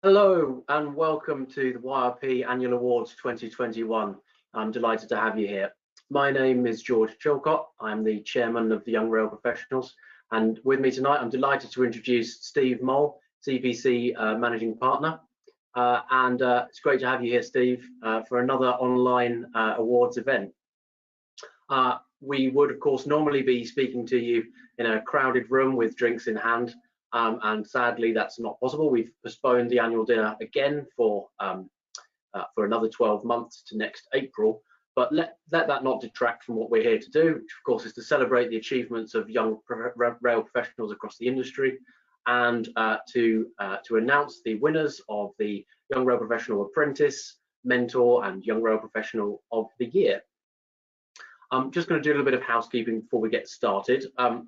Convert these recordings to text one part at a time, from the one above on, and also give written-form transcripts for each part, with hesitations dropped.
Hello and welcome to the YRP Annual Awards 2021. I'm delighted to have you here. My name is George Chilcott. I'm the chairman of the Young Rail Professionals, and with me tonight I'm delighted to introduce Steve Mole, CPC managing partner. It's great to have you here, Steve, for another online awards event. We would of course normally be speaking to you in a crowded room with drinks in hand. And sadly, that's not possible. We've postponed the annual dinner again for another 12 months to next April. But let that not detract from what we're here to do, which of course is to celebrate the achievements of young rail professionals across the industry, and to announce the winners of the Young Rail Professional Apprentice, Mentor, and Young Rail Professional of the Year. I'm just going to do a little bit of housekeeping before we get started.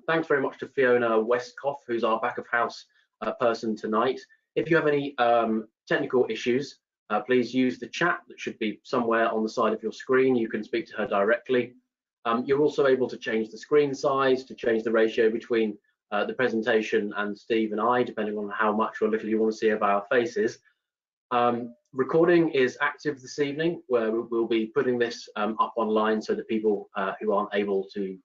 Thanks very much to Fiona Westcoff, who's our back of house person tonight. If you have any technical issues, please use the chat that should be somewhere on the side of your screen. You can speak to her directly. You're also able to change the screen size, to change the ratio between the presentation and Steve and I, depending on how much or little you want to see of our faces. Recording is active this evening, where we'll be putting this up online so that people who aren't able to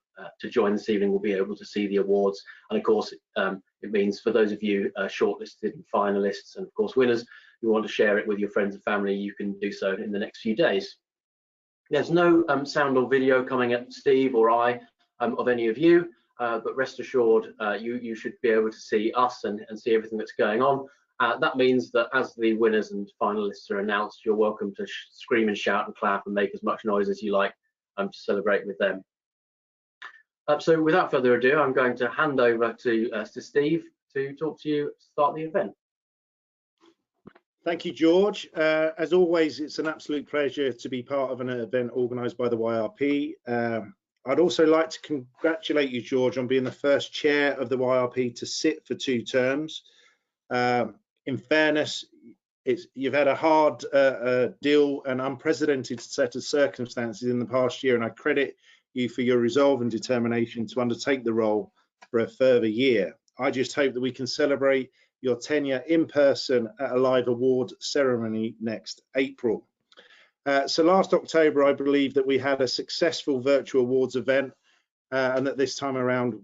join this evening will be able to see the awards. And of course, it means for those of you shortlisted and finalists, and of course winners, who want to share it with your friends and family, you can do so in the next few days. There's no sound or video coming at Steve or I of any of you, but rest assured, you should be able to see us and see everything that's going on. That means that as the winners and finalists are announced, you're welcome to scream and shout and clap and make as much noise as you like to celebrate with them. So without further ado, I'm going to hand over to Steve to talk to you at the start of the event. Thank you, George. As always, it's an absolute pleasure to be part of an event organised by the YRP. I'd also like to congratulate you, George, on being the first chair of the YRP to sit for 2 terms. In fairness, you've had a hard deal and unprecedented set of circumstances in the past year, and I credit you for your resolve and determination to undertake the role for a further year. I just hope that we can celebrate your tenure in person at a live award ceremony next April. So last October, I believe that we had a successful virtual awards event, and that this time around,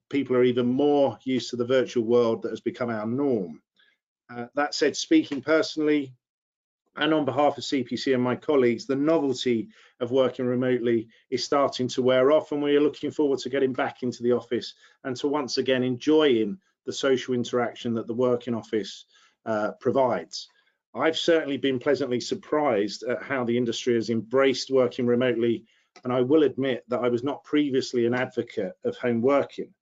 people are even more used to the virtual world that has become our norm. That said, speaking personally and on behalf of CPC and my colleagues, the novelty of working remotely is starting to wear off, and we are looking forward to getting back into the office and to once again enjoying the social interaction that the working office provides. I've certainly been pleasantly surprised at how the industry has embraced working remotely, and I will admit that I was not previously an advocate of home working.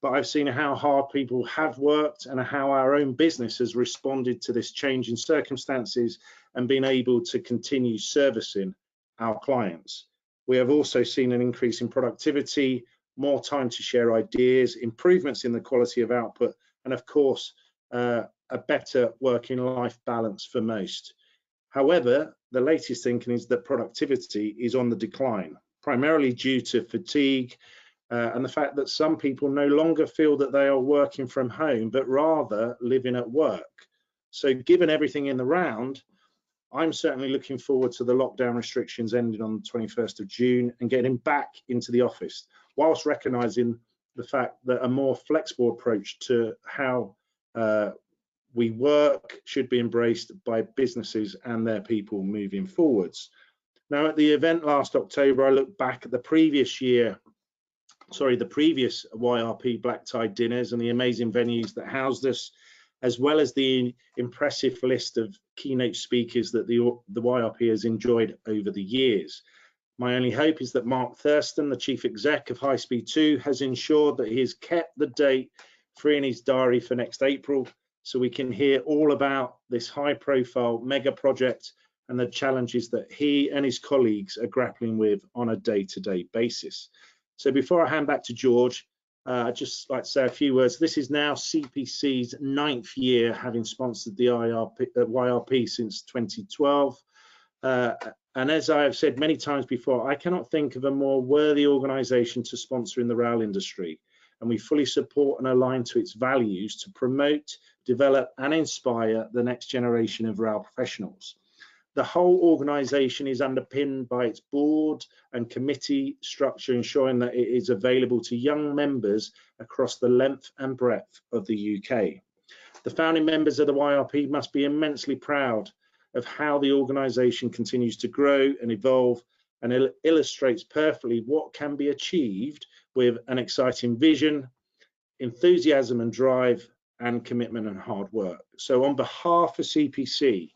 But I've seen how hard people have worked and how our own business has responded to this change in circumstances and been able to continue servicing our clients. We have also seen an increase in productivity, more time to share ideas, improvements in the quality of output, and of course, a better working life balance for most. However, the latest thinking is that productivity is on the decline, primarily due to fatigue, and the fact that some people no longer feel that they are working from home, but rather living at work. So given everything in the round, I'm certainly looking forward to the lockdown restrictions ending on the 21st of June and getting back into the office, whilst recognising the fact that a more flexible approach to how we work should be embraced by businesses and their people moving forwards. Now, at the event last October, I looked back at the previous YRP black tie dinners and the amazing venues that housed us, as well as the impressive list of keynote speakers that the YRP has enjoyed over the years. My only hope is that Mark Thurston, the chief exec of High Speed 2, has ensured that he has kept the date free in his diary for next April, so we can hear all about this high profile mega project and the challenges that he and his colleagues are grappling with on a day-to-day basis. So before I hand back to George, I'd just like to say a few words. This is now CPC's 9th year having sponsored the YRP since 2012. And as I have said many times before, I cannot think of a more worthy organisation to sponsor in the rail industry. and we fully support and align to its values to promote, develop and inspire the next generation of rail professionals. The whole organisation is underpinned by its board and committee structure, ensuring that it is available to young members across the length and breadth of the UK. The founding members of the YRP must be immensely proud of how the organisation continues to grow and evolve, and illustrates perfectly what can be achieved with an exciting vision, enthusiasm and drive, and commitment and hard work. So on behalf of CPC,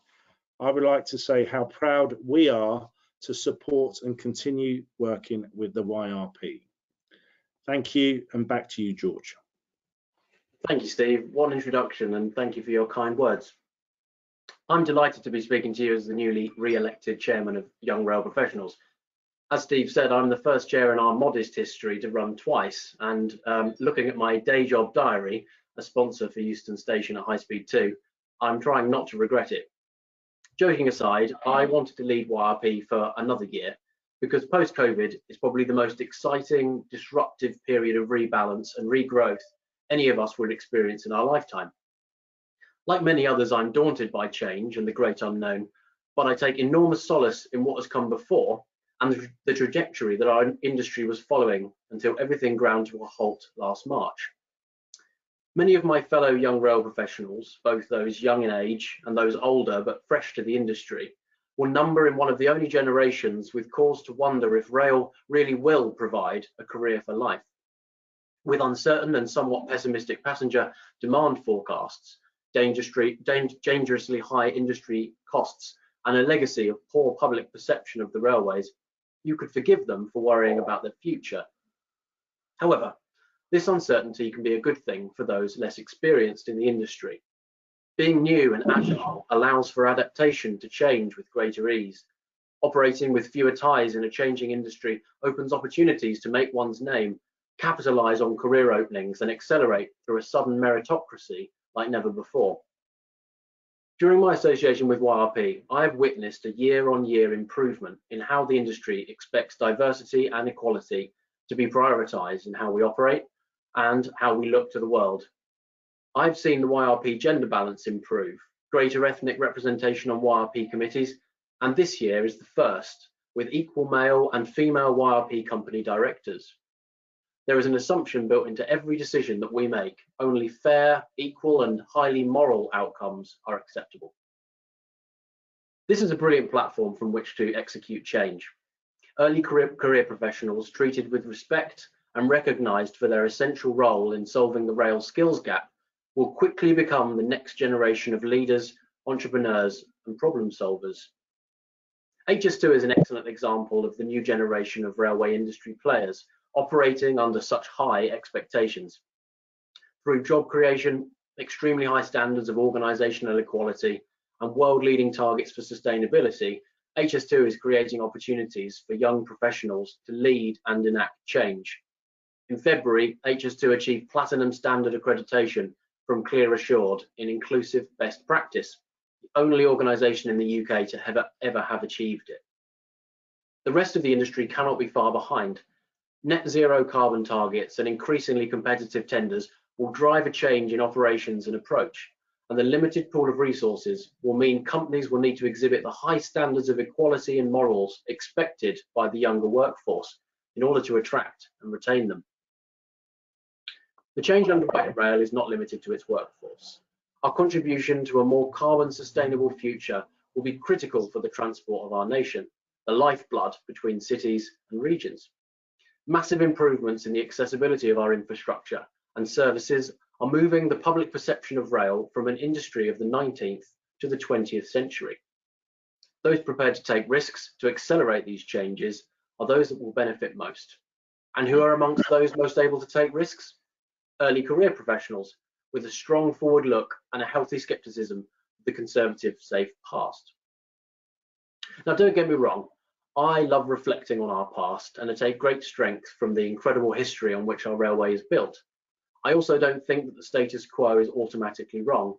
I would like to say how proud we are to support and continue working with the YRP. Thank you, and back to you, George. Thank you, Steve. What an introduction, and thank you for your kind words. I'm delighted to be speaking to you as the newly re-elected chairman of Young Rail Professionals. As Steve said, I'm the first chair in our modest history to run twice, and looking at my day job diary, a sponsor for Euston Station at High Speed 2, I'm trying not to regret it. Joking aside, I wanted to lead YRP for another year because post-COVID is probably the most exciting, disruptive period of rebalance and regrowth any of us would experience in our lifetime. Like many others, I'm daunted by change and the great unknown, but I take enormous solace in what has come before and the trajectory that our industry was following until everything ground to a halt last March. Many of my fellow young rail professionals, both those young in age and those older but fresh to the industry, will number in one of the only generations with cause to wonder if rail really will provide a career for life. With uncertain and somewhat pessimistic passenger demand forecasts, dangerously high industry costs, and a legacy of poor public perception of the railways, you could forgive them for worrying about their future. However, this uncertainty can be a good thing for those less experienced in the industry. Being new and agile allows for adaptation to change with greater ease. Operating with fewer ties in a changing industry opens opportunities to make one's name, capitalise on career openings, and accelerate through a sudden meritocracy like never before. During my association with YRP, I have witnessed a year-on-year improvement in how the industry expects diversity and equality to be prioritised in how we operate and how we look to the world. I've seen the YRP gender balance improve, greater ethnic representation on YRP committees, and this year is the first with equal male and female YRP company directors. There is an assumption built into every decision that we make. Only fair, equal, and highly moral outcomes are acceptable. This is a brilliant platform from which to execute change. Early career professionals treated with respect and recognised for their essential role in solving the rail skills gap will quickly become the next generation of leaders, entrepreneurs, and problem solvers. HS2 is an excellent example of the new generation of railway industry players operating under such high expectations. Through job creation, extremely high standards of organisational equality, and world-leading targets for sustainability, HS2 is creating opportunities for young professionals to lead and enact change. In February, HS2 achieved Platinum Standard accreditation from Clear Assured in inclusive best practice, the only organisation in the UK to ever have achieved it. The rest of the industry cannot be far behind. Net zero carbon targets and increasingly competitive tenders will drive a change in operations and approach, and the limited pool of resources will mean companies will need to exhibit the high standards of equality and morals expected by the younger workforce in order to attract and retain them. The change underway at rail is not limited to its workforce. Our contribution to a more carbon sustainable future will be critical for the transport of our nation, the lifeblood between cities and regions. Massive improvements in the accessibility of our infrastructure and services are moving the public perception of rail from an industry of the 19th to the 20th century. Those prepared to take risks to accelerate these changes are those that will benefit most. And who are amongst those most able to take risks? Early career professionals with a strong forward look and a healthy scepticism of the conservative safe past. Now, don't get me wrong, I love reflecting on our past and I take great strength from the incredible history on which our railway is built. I also don't think that the status quo is automatically wrong,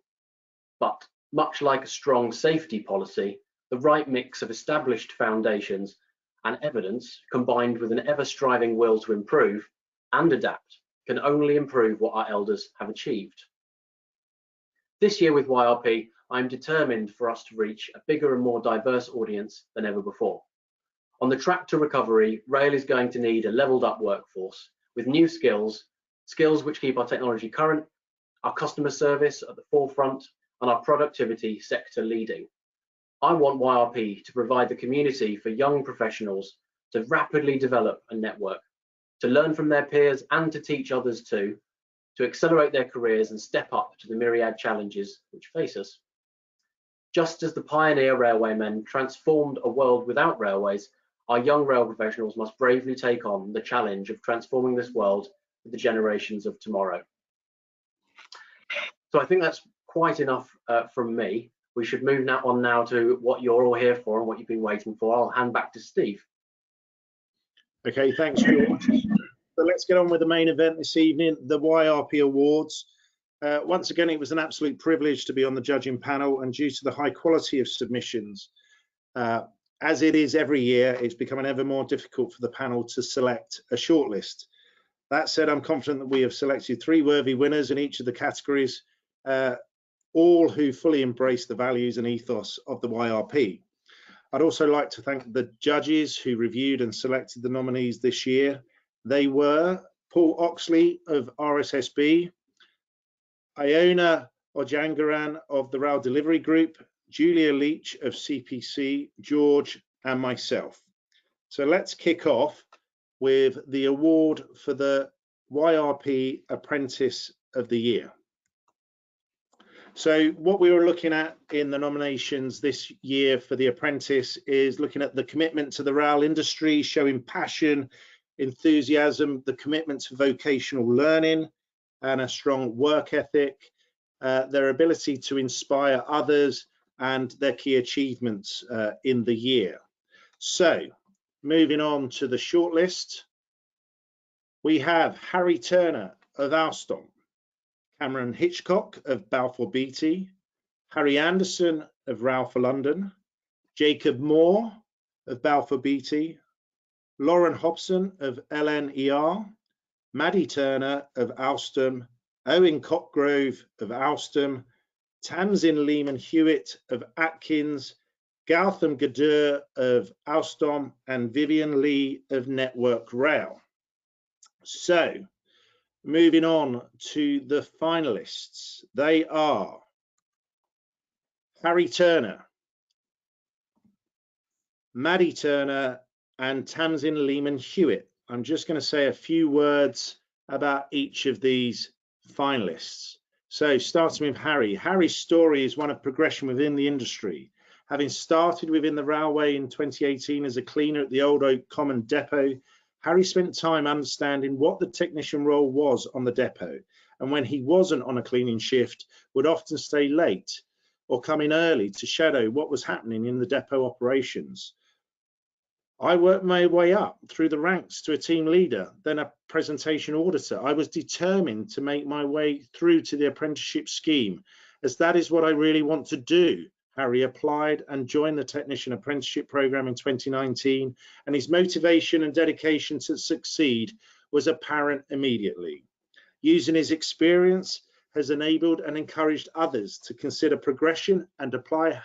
but much like a strong safety policy, the right mix of established foundations and evidence combined with an ever-striving will to improve and adapt can only improve what our elders have achieved. This year with YRP, I'm determined for us to reach a bigger and more diverse audience than ever before. On the track to recovery, rail is going to need a leveled up workforce with new skills which keep our technology current, our customer service at the forefront, and our productivity sector leading. I want YRP to provide the community for young professionals to rapidly develop a network, to learn from their peers and to teach others too, to accelerate their careers and step up to the myriad challenges which face us. Just as the pioneer railwaymen transformed a world without railways, our young rail professionals must bravely take on the challenge of transforming this world for the generations of tomorrow. So I think that's quite enough from me. We should move now to what you're all here for and what you've been waiting for. I'll hand back to Steve. Okay, thanks, George. So let's get on with the main event this evening, the YRP Awards. Once again, it was an absolute privilege to be on the judging panel, and due to the high quality of submissions, as it is every year, it's becoming ever more difficult for the panel to select a shortlist. That said, I'm confident that we have selected 3 worthy winners in each of the categories, all who fully embrace the values and ethos of the YRP. I'd also like to thank the judges who reviewed and selected the nominees this year. They were Paul Oxley of RSSB, Iona Ojangaran of the Rail Delivery Group, Julia Leach of CPC, George, and myself. So let's kick off with the award for the YRP Apprentice of the Year. So what we were looking at in the nominations this year for the Apprentice is looking at the commitment to the rail industry, showing passion, enthusiasm, the commitment to vocational learning and a strong work ethic, their ability to inspire others, and their key achievements in the year. So moving on to the shortlist, we have Harry Turner of Alstom, Cameron Hitchcock of Balfour Beatty, Harry Anderson of Rail for London, Jacob Moore of Balfour Beatty, Lauren Hobson of LNER, Maddie Turner of Alstom, Owen Cockgrove of Alstom, Tamsin Lehman Hewitt of Atkins, Gautam Gadur of Alstom, and Vivian Lee of Network Rail. So moving on to the finalists, they are Harry Turner, Maddie Turner, and Tamsin Lehman Hewitt. I'm just going to say a few words about each of these finalists. So starting with Harry. Harry's story is one of progression within the industry. Having started within the railway in 2018 as a cleaner at the Old Oak Common Depot, Harry spent time understanding what the technician role was on the depot, and when he wasn't on a cleaning shift, would often stay late or come in early to shadow what was happening in the depot operations. I worked my way up through the ranks to a team leader, then a presentation auditor. I was determined to make my way through to the apprenticeship scheme, as that is what I really want to do. Harry applied and joined the Technician Apprenticeship Programme in 2019, and his motivation and dedication to succeed was apparent immediately. Using his experience has enabled and encouraged others to consider progression and apply.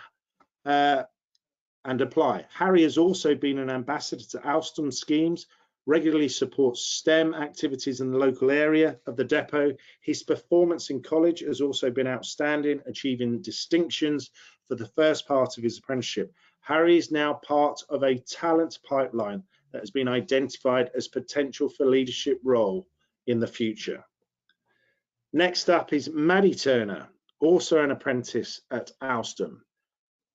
Harry has also been an ambassador to Alstom schemes, regularly supports STEM activities in the local area of the depot. His performance in college has also been outstanding, achieving distinctions for the first part of his apprenticeship. Harry is now part of a talent pipeline that has been identified as potential for leadership role in the future. Next up is Maddie Turner, also an apprentice at Alstom.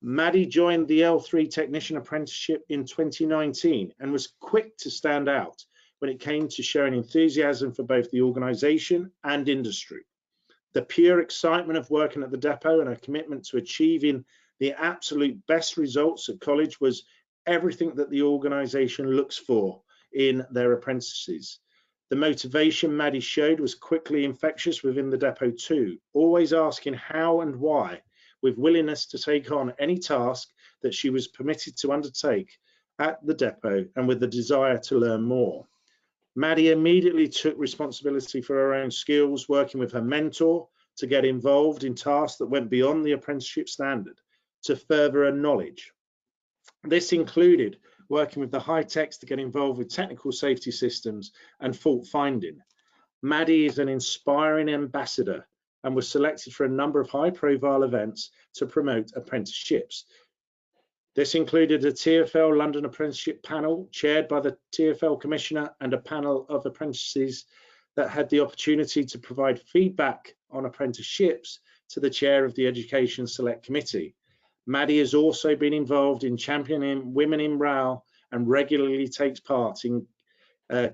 Maddie joined the L3 Technician Apprenticeship in 2019 and was quick to stand out when it came to showing enthusiasm for both the organisation and industry. The pure excitement of working at the depot and a commitment to achieving the absolute best results at college was everything that the organisation looks for in their apprentices. The motivation Maddie showed was quickly infectious within the depot too, always asking how and why, with willingness to take on any task that she was permitted to undertake at the depot and with the desire to learn more. Maddie immediately took responsibility for her own skills, working with her mentor to get involved in tasks that went beyond the apprenticeship standard to further her knowledge. This included working with the high techs to get involved with technical safety systems and fault finding. Maddie is an inspiring ambassador and was selected for a number of high-profile events to promote apprenticeships. This included a TfL London Apprenticeship panel chaired by the TfL Commissioner and a panel of apprentices that had the opportunity to provide feedback on apprenticeships to the chair of the Education Select Committee. Maddie has also been involved in championing women in rail and regularly takes part in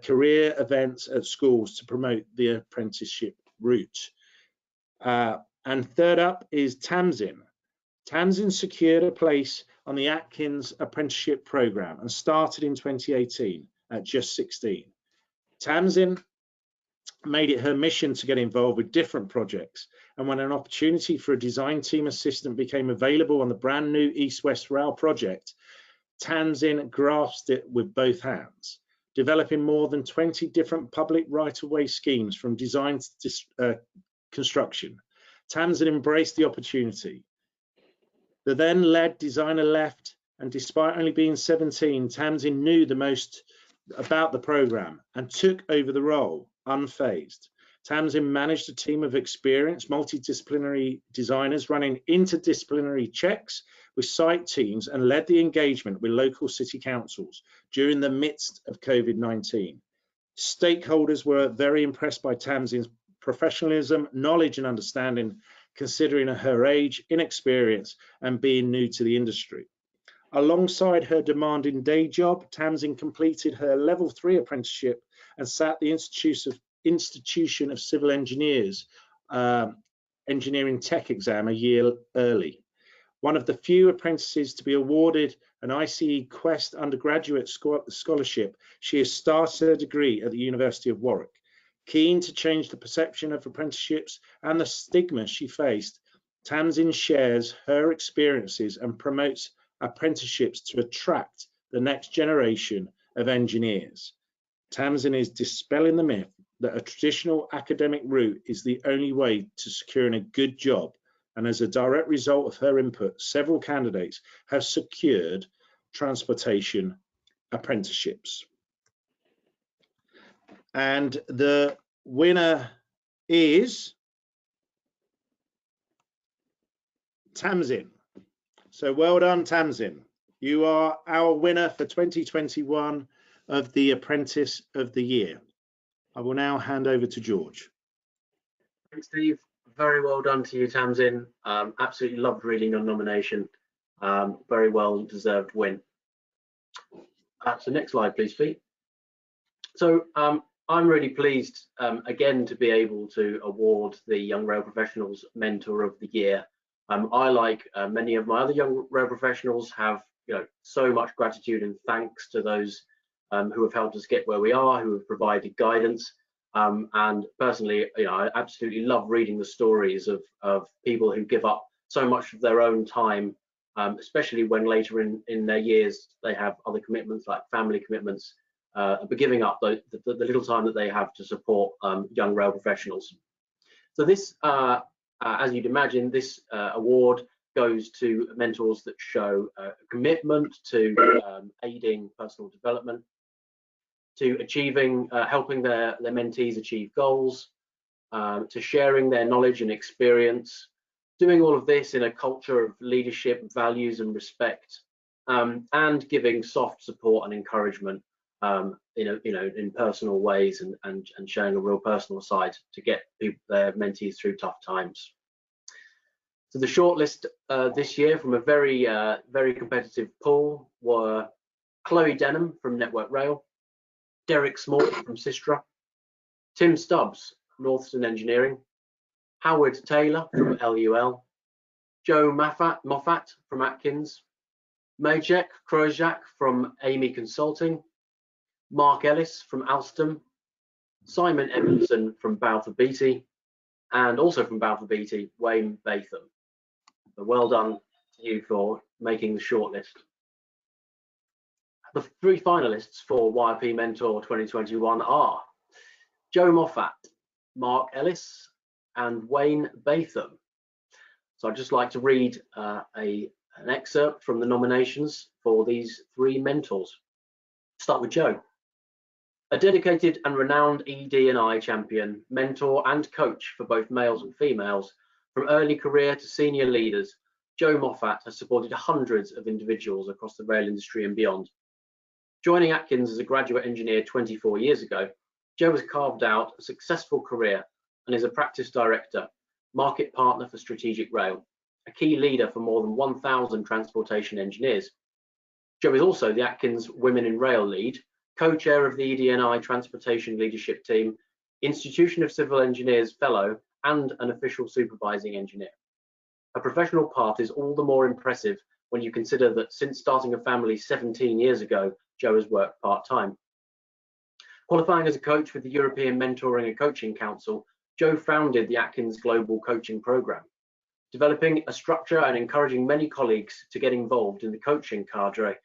career events at schools to promote the apprenticeship route. And third up is Tamsin. Tamsin secured a place on the Atkins apprenticeship program and started in 2018 at just 16. Tamsin made it her mission to get involved with different projects, and when an opportunity for a design team assistant became available on the brand new East-West Rail project, Tamsin grasped it with both hands, developing more than 20 different public right-of-way schemes from design to construction. Tamsin embraced the opportunity. The then lead designer left, and despite only being 17, Tamsin knew the most about the program and took over the role unfazed. Tamsin managed a team of experienced multidisciplinary designers running interdisciplinary checks with site teams and led the engagement with local city councils during the midst of COVID-19. Stakeholders were very impressed by Tamsin's professionalism, knowledge and understanding, considering her age, inexperience and being new to the industry. Alongside her demanding day job, Tamsin completed her level 3 apprenticeship and sat the Institution of Civil Engineers Engineering Tech exam a year early. One of the few apprentices to be awarded an ICE Quest undergraduate scholarship, she has started her degree at the University of Warwick. Keen to change the perception of apprenticeships and the stigma she faced, Tamsin shares her experiences and promotes apprenticeships to attract the next generation of engineers. Tamsin is dispelling the myth that a traditional academic route is the only way to securing a good job, and as a direct result of her input, several candidates have secured transportation apprenticeships. And the winner is Tamsin. So well done, Tamsin. You are our winner for 2021 of the Apprentice of the Year. I will now hand over to George. Thanks, Steve. Very well done to you, Tamsin. Absolutely loved reading your nomination. Very well deserved win. So next slide, please, Pete. So I'm really pleased again to be able to award the Young Rail Professionals Mentor of the Year. I, like many of my other young rail professionals, have so much gratitude and thanks to those who have helped us get where we are, who have provided guidance. And personally, I absolutely love reading the stories of people who give up so much of their own time, especially when later in their years they have other commitments like family commitments, but giving up the little time that they have to support young rail professionals. So this, as you'd imagine, this award goes to mentors that show commitment to aiding personal development, to achieving, helping their mentees achieve goals, to sharing their knowledge and experience, doing all of this in a culture of leadership, values and respect, and giving soft support and encouragement, in personal ways, and showing a real personal side to get their mentees through tough times. So the shortlist this year from a very competitive pool were Chloe Denham from Network Rail, Derek Small from Sistra, Tim Stubbs, Northern Engineering, Howard Taylor from LUL, Joe Moffat from Atkins, Majek Krojak from Amy Consulting, Mark Ellis from Alstom, Simon Evanson from Balfour Beatty, and also from Balfour Beatty, Wayne Batham. So well done to you for making the shortlist. The three finalists for YRP Mentor 2021 are Joe Moffat, Mark Ellis, and Wayne Batham. So I'd just like to read an excerpt from the nominations for these three mentors. Start with Joe. A dedicated and renowned ED&I champion, mentor and coach for both males and females, from early career to senior leaders, Joe Moffat has supported hundreds of individuals across the rail industry and beyond. Joining Atkins as a graduate engineer 24 years ago, Joe has carved out a successful career and is a practice director, market partner for Strategic Rail, a key leader for more than 1,000 transportation engineers. Joe is also the Atkins Women in Rail lead, co-chair of the ED&I Transportation Leadership Team, Institution of Civil Engineers Fellow, and an official supervising engineer. Her professional path is all the more impressive when you consider that since starting a family 17 years ago, Joe has worked part-time. Qualifying as a coach with the European Mentoring and Coaching Council, Joe founded the Atkins Global Coaching Programme, developing a structure and encouraging many colleagues to get involved in the coaching cadre.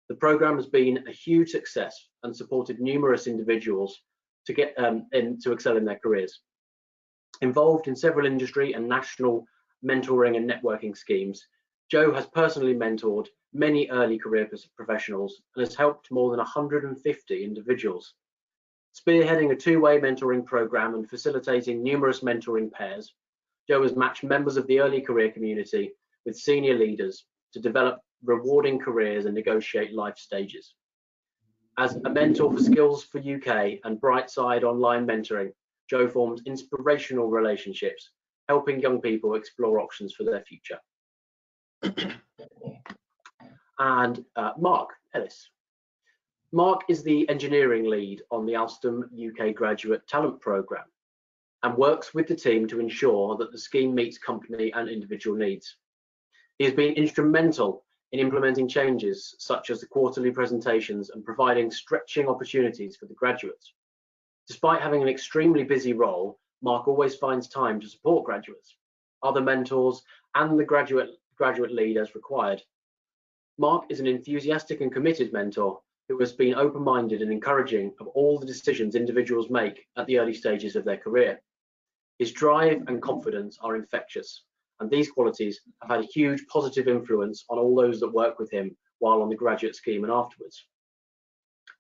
The programme has been a huge success and supported numerous individuals to get to excel in their careers. Involved in several industry and national mentoring and networking schemes, Joe has personally mentored many early career professionals and has helped more than 150 individuals. Spearheading a two-way mentoring programme and facilitating numerous mentoring pairs, Joe has matched members of the early career community with senior leaders to develop rewarding careers and negotiate life stages. As a mentor for Skills for UK and Brightside Online Mentoring, Joe forms inspirational relationships, helping young people explore options for their future. And Mark Ellis. Mark is the engineering lead on the Alstom UK Graduate Talent Programme and works with the team to ensure that the scheme meets company and individual needs. He has been instrumental in implementing changes such as the quarterly presentations and providing stretching opportunities for the graduates. Despite having an extremely busy role, Mark always finds time to support graduates, other mentors, and the graduate lead as required. Mark is an enthusiastic and committed mentor who has been open-minded and encouraging of all the decisions individuals make at the early stages of their career. His drive and confidence are infectious, and these qualities have had a huge positive influence on all those that work with him while on the graduate scheme and afterwards.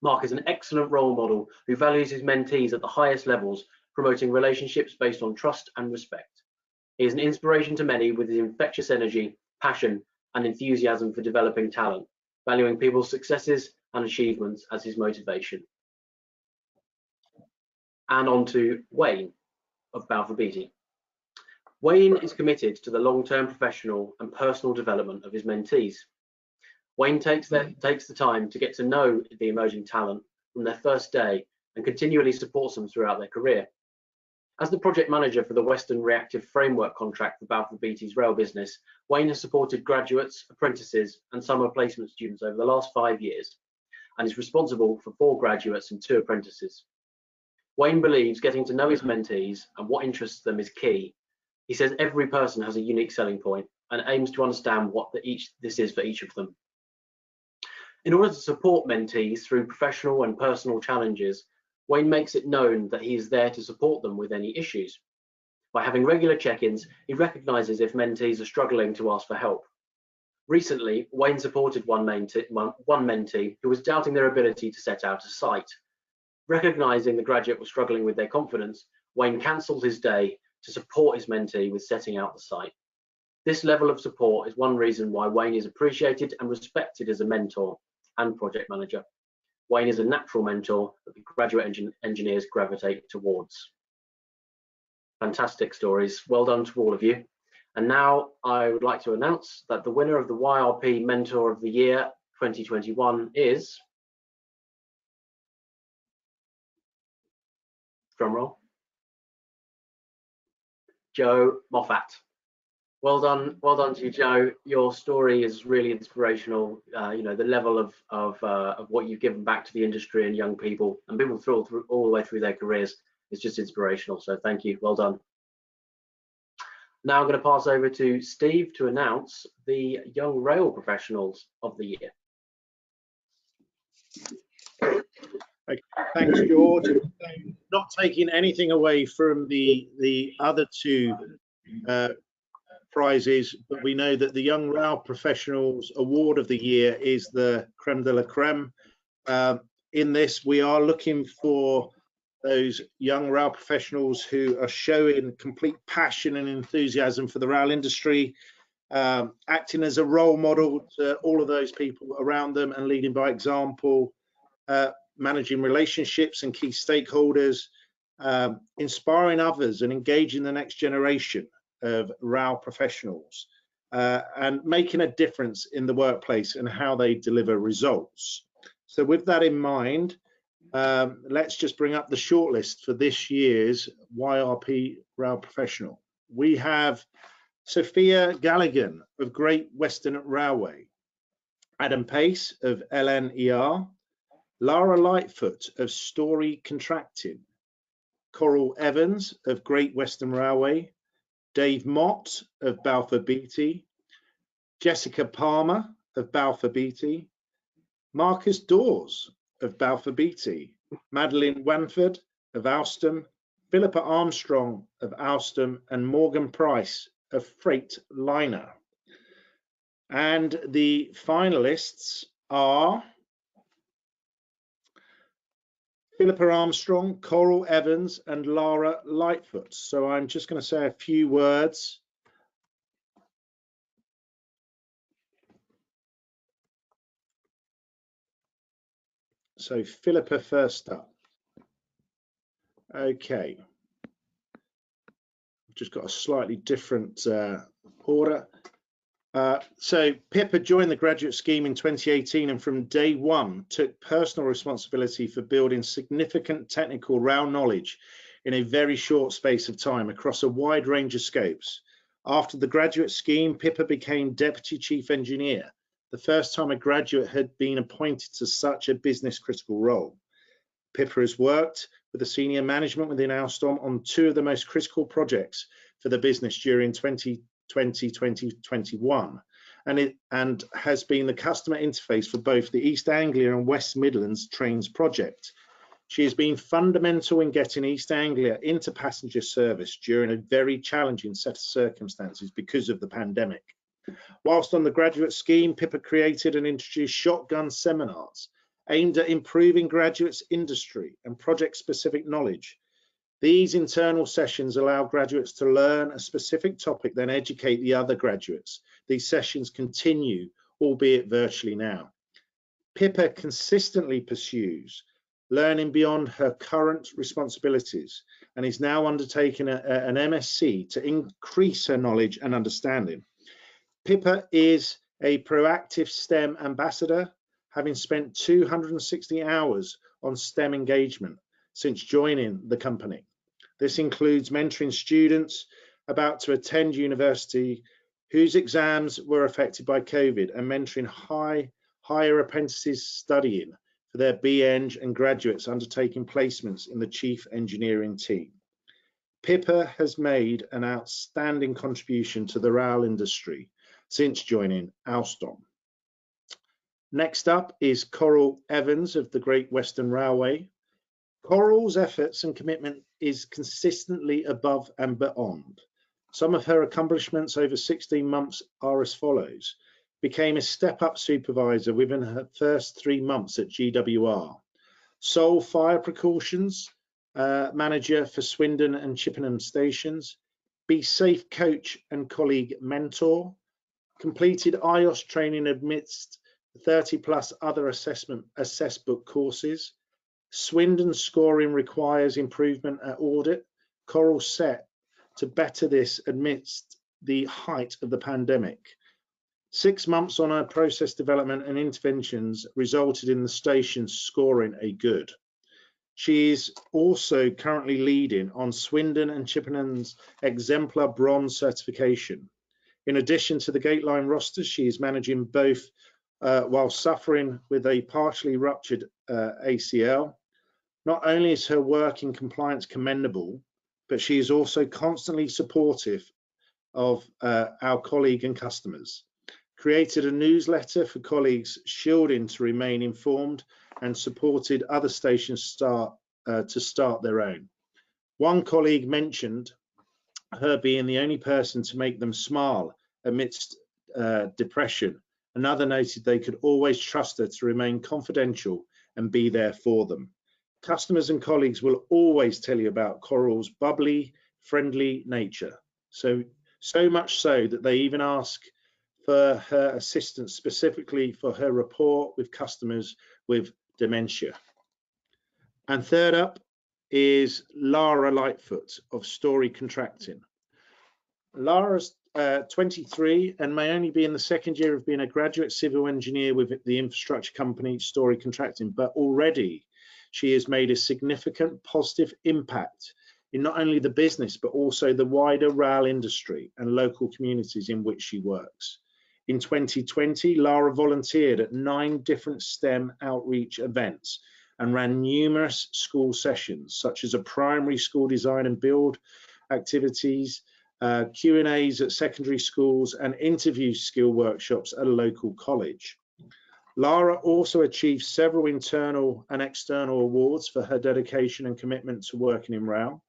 Mark is an excellent role model who values his mentees at the highest levels, promoting relationships based on trust and respect. He is an inspiration to many with his infectious energy, passion, and enthusiasm for developing talent, valuing people's successes and achievements as his motivation. And on to Wayne of Balfour Beatty. Wayne is committed to the long-term professional and personal development of his mentees. Wayne takes the time to get to know the emerging talent from their first day and continually supports them throughout their career. As the project manager for the Western Reactive Framework contract for Balfour Beatty's rail business, Wayne has supported graduates, apprentices, and summer placement students over the last 5 years, and is responsible for 4 graduates and 2 apprentices. Wayne believes getting to know his mentees and what interests them is key. He says every person has a unique selling point and aims to understand what this is for each of them. In order to support mentees through professional and personal challenges, Wayne makes it known that he is there to support them with any issues. By having regular check-ins, he recognises if mentees are struggling to ask for help. Recently, Wayne supported one mentee who was doubting their ability to set out a site. Recognising the graduate was struggling with their confidence, Wayne cancelled his day to support his mentee with setting out the site. This level of support is one reason why Wayne is appreciated and respected as a mentor and project manager. Wayne is a natural mentor that the graduate engineers gravitate towards. Fantastic stories. Well done to all of you. And now I would like to announce that the winner of the YRP Mentor of the Year 2021 is, drumroll, Joe Moffat. Well done to you, Joe. Your story is really inspirational. You know, the level of what you've given back to the industry and young people and people through all the way through their careers is just inspirational. So thank you. Well done. Now I'm going to pass over to Steve to announce the Young Rail Professionals of the Year. Okay, thanks, George. Not taking anything away from the other two prizes, but we know that the Young Rail Professionals Award of the Year is the creme de la creme. In this, we are looking for those young rail professionals who are showing complete passion and enthusiasm for the rail industry, acting as a role model to all of those people around them and leading by example, managing relationships and key stakeholders, inspiring others and engaging the next generation of rail professionals, and making a difference in the workplace and how they deliver results. So with that in mind, let's just bring up the shortlist for this year's YRP Rail Professional. We have Sophia Galligan of Great Western Railway, Adam Pace of LNER, Lara Lightfoot of Story Contracting, Coral Evans of Great Western Railway, Dave Mott of Balfour Beatty, Jessica Palmer of Balfour Beatty, Marcus Dawes of Balfour Beatty, Madeline Wanford of Alstom, Philippa Armstrong of Alstom, and Morgan Price of Freight Liner. And the finalists are Philippa Armstrong, Coral Evans, and Lara Lightfoot. So I'm just going to say a few words. So Philippa first up. Okay. I've just got a slightly different order. So Pippa joined the graduate scheme in 2018 and from day one took personal responsibility for building significant technical rail knowledge in a very short space of time across a wide range of scopes. After the graduate scheme, Pippa became Deputy Chief Engineer, the first time a graduate had been appointed to such a business critical role. Pippa has worked with the senior management within Alstom on two of the most critical projects for the business during 2020-2021, and has been the customer interface for both the East Anglia and West Midlands trains project. She has been fundamental in getting East Anglia into passenger service during a very challenging set of circumstances because of the pandemic. Whilst on the graduate scheme, Pippa created and introduced shotgun seminars aimed at improving graduates' industry and project-specific knowledge. These internal sessions allow graduates to learn a specific topic, then educate the other graduates. These sessions continue, albeit virtually now. Pippa consistently pursues learning beyond her current responsibilities and is now undertaking an MSc to increase her knowledge and understanding. Pippa is a proactive STEM ambassador, having spent 260 hours on STEM engagement since joining the company. This includes mentoring students about to attend university whose exams were affected by COVID and mentoring higher apprentices studying for their BEng and graduates undertaking placements in the chief engineering team. Pippa has made an outstanding contribution to the rail industry since joining Alstom. Next up is Coral Evans of the Great Western Railway. Coral's efforts and commitment is consistently above and beyond. Some of her accomplishments over 16 months are as follows. Became a step-up supervisor within her first 3 months at GWR. Sole fire precautions manager for Swindon and Chippenham stations. Be safe coach and colleague mentor. Completed IOS training amidst 30+ other assess book courses. Swindon scoring requires improvement at audit. Coral set to better this amidst the height of the pandemic. 6 months on her process development and interventions resulted in the station scoring a good. She is also currently leading on Swindon and Chippenham's exemplar bronze certification. In addition to the gateline roster, she is managing both while suffering with a partially ruptured ACL. Not only is her work in compliance commendable, but she is also constantly supportive of our colleague and customers. Created a newsletter for colleagues shielding to remain informed and supported other stations to start their own. One colleague mentioned her being the only person to make them smile amidst depression. Another noted they could always trust her to remain confidential and be there for them. Customers and colleagues will always tell you about Coral's bubbly, friendly nature. So much so that they even ask for her assistance specifically for her rapport with customers with dementia. And third up is Lara Lightfoot of Story Contracting. Lara's 23 and may only be in the second year of being a graduate civil engineer with the infrastructure company Story Contracting, but already she has made a significant positive impact in not only the business, but also the wider rail industry and local communities in which she works. In 2020, Lara volunteered at 9 different STEM outreach events and ran numerous school sessions, such as a primary school design and build activities, Q&As at secondary schools, and interview skill workshops at a local college. Lara also achieved several internal and external awards for her dedication and commitment to working in rail.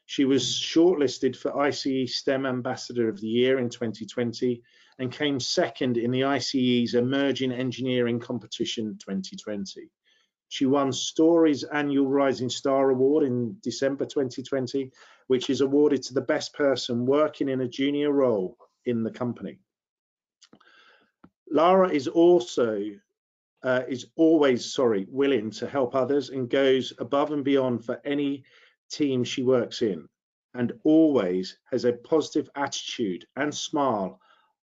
She was shortlisted for ICE STEM Ambassador of the Year in 2020 and came second in the ICE's Emerging Engineering Competition 2020. She won Story's annual Rising Star Award in December 2020, which is awarded to the best person working in a junior role in the company. Lara is always willing to help others and goes above and beyond for any team she works in, and always has a positive attitude and smile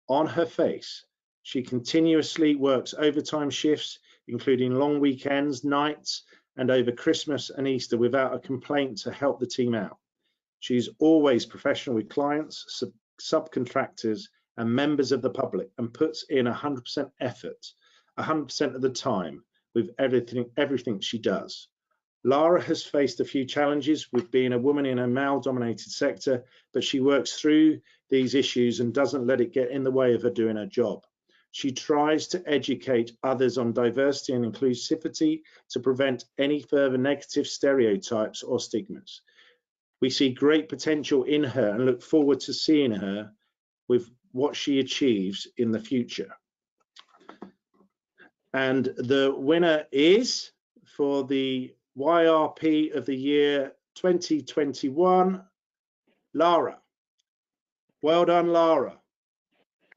on her face. She continuously works overtime shifts, including long weekends, nights, and over Christmas and Easter without a complaint to help the team out. She's always professional with clients, subcontractors, and members of the public, and puts in 100% effort, 100% of the time with everything she does. Lara has faced a few challenges with being a woman in a male-dominated sector, but she works through these issues and doesn't let it get in the way of her doing her job. She tries to educate others on diversity and inclusivity to prevent any further negative stereotypes or stigmas. We see great potential in her and look forward to seeing her with what she achieves in the future. And the winner is for the YRP of the year 2021, Lara. Well done, Lara.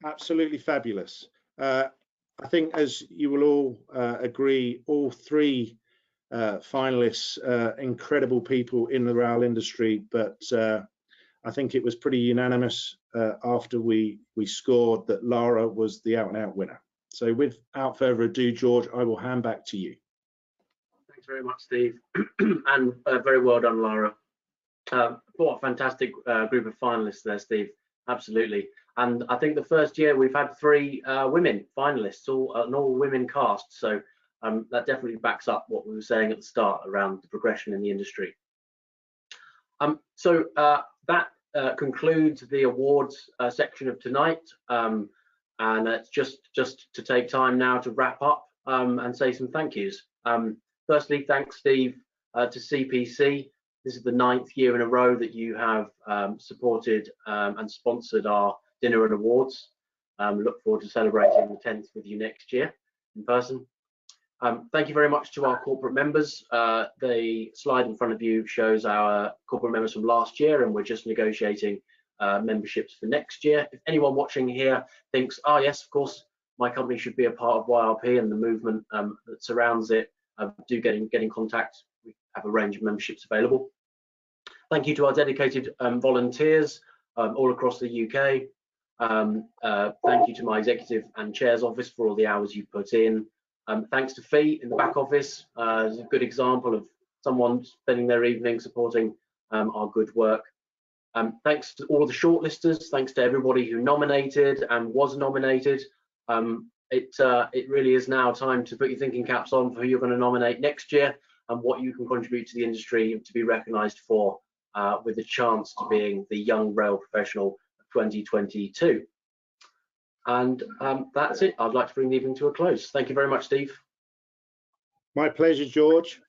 Absolutely fabulous. I think, as you will all agree, all 3 finalists, incredible people in the rail industry, but I think it was pretty unanimous after we scored that Lara was the out-and-out winner. So without further ado, George, I will hand back to you. Thanks very much, Steve, and very well done, Lara. What a fantastic group of finalists there, Steve. Absolutely. And I think the first year we've had 3 women finalists, an all women cast. So that definitely backs up what we were saying at the start around the progression in the industry. So that concludes the awards section of tonight. And it's just to take time now to wrap up and say some thank yous. Firstly, thanks, Steve, to CPC. This is the 9th year in a row that you have supported and sponsored our dinner and awards. Look forward to celebrating the 10th with you next year in person. Thank you very much to our corporate members. The slide in front of you shows our corporate members from last year, and we're just negotiating memberships for next year. If anyone watching here thinks, oh yes, of course, my company should be a part of YRP and the movement that surrounds it, do get in contact. We have a range of memberships available. Thank you to our dedicated volunteers all across the UK. Thank you to my executive and chair's office for all the hours you put in. Thanks to Fee in the back office. It's a good example of someone spending their evening supporting our good work. Thanks to all the shortlisters. Thanks to everybody who nominated and was nominated. It really is now time to put your thinking caps on for who you're going to nominate next year and what you can contribute to the industry to be recognised for, with a chance to being the Young Rail Professional of 2022. And that's it. I'd like to bring the evening to a close. Thank you very much, Steve. My pleasure, George.